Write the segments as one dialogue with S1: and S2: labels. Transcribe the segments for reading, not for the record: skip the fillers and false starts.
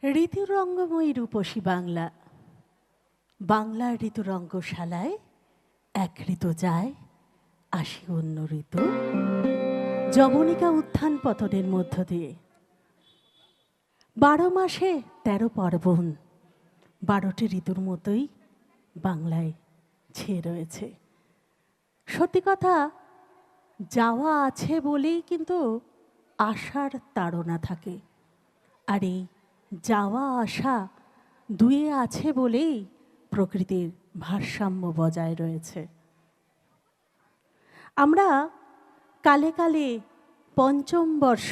S1: ঋতুরঙ্গময়ী রূপসী বাংলা, বাংলার ঋতুরঙ্গশালায় এক ঋতু যায়, আসি অন্য ঋতু, যবনিকা উত্থান পতনের মধ্য দিয়ে। 12 মাসে 13 পার্বণ, 12টি ঋতুর মতোই বাংলায় ছেয়ে রয়েছে। সত্যি কথা, যাওয়া আছে বলেই কিন্তু আশার তাড়না থাকে, আর এই যাওয়া আসা দুয়ে আছে বলেই প্রকৃতির ভারসাম্য বজায় রয়েছে। আমরা কালে কালে পঞ্চম বর্ষ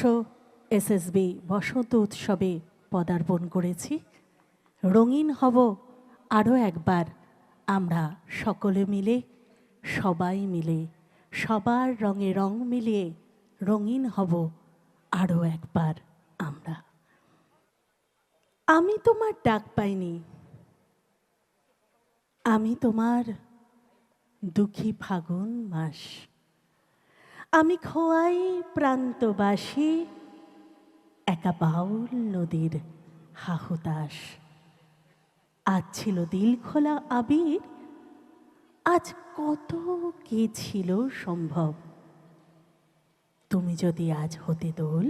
S1: এসএসবি বসন্ত উৎসবে পদার্পণ করেছি। রঙিন হব আরও একবার আমরা সকলে মিলে, সবাই মিলে, সবার রঙে রং মিলিয়ে রঙিন হব আরও একবার আমরা। আমি তোমার ডাক পাইনি, আমি তোমার দুঃখী ফাগুন মাস, আমি খোয়াই প্রান্তবাসী একা বাউল নদীর হাহুতাস। আজ ছিল দিল খোলা আবির, আজ কত কি ছিল সম্ভব। তুমি যদি আজ হতে দোল,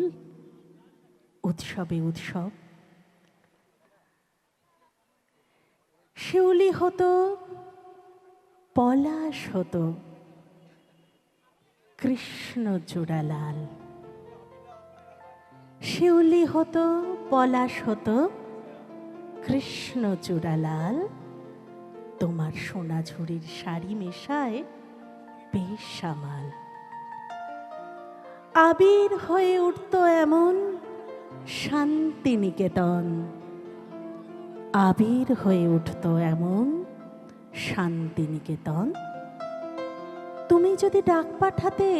S1: উৎসবে উৎসব। শিউলি হতো, পলাশ হতো, কৃষ্ণ চূড়া লাল। শিউলি হতো, পলাশ হতো, কৃষ্ণ চূড়া লাল। তোমার সোনাঝুরির শাড়ি মেশায় বেশ সামাল। আবির হয়ে উঠত এমন শান্তিনিকেতন, আবির হয়ে উঠত এমন শান্তিনিকেতন। তুমি যদি ডাক পাঠাতে,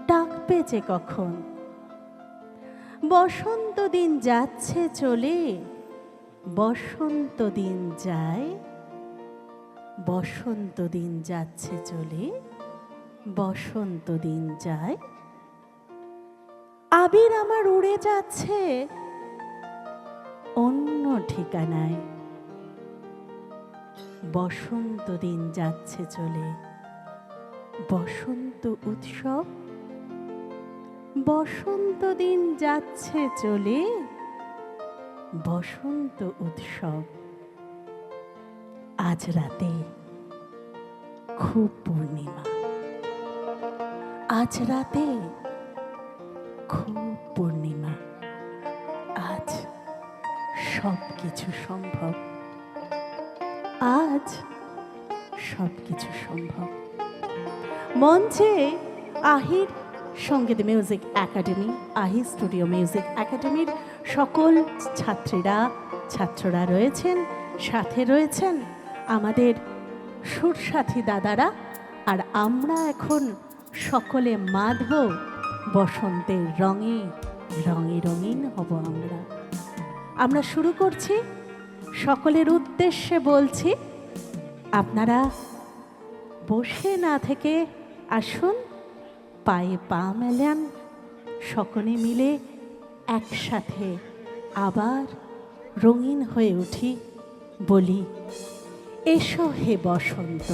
S1: ডাকবে যে কখন? বসন্ত দিন যাচ্ছে চলে, বসন্ত দিন যায়, বসন্ত দিন যাচ্ছে চলে, বসন্ত দিন যায়। আবির আমার উড়ে যাচ্ছে অন্য ঠিকানায়। বসন্ত দিন যাচ্ছে চলে, বসন্ত উৎসব। বসন্ত দিন যাচ্ছে চলে, বসন্ত উৎসব। আজ রাতে খুব পূর্ণিমা, আজ রাতে খুব পূর্ণিমা। আজ সব কিছু সম্ভব, আজ সব কিছু সম্ভব। মঞ্চে আহির সঙ্গীত music academy, Ahir studio music একাডেমির সকল ছাত্ররা রয়েছেন, সাথে রয়েছেন আমাদের সুরসাথী দাদারা। আর আমরা এখন সকলে মাধব বসন্তের রঙে রঙে রঙিন হব আমরা। আমরা শুরু করছি, সকলের উদ্দেশ্যে বলছি, আপনারা বসে না থেকে আসুন, পায়ে পা মেলান, সকলে মিলে একসাথে আবার রঙিন হয়ে উঠি, বলি এসো হে বসন্ত।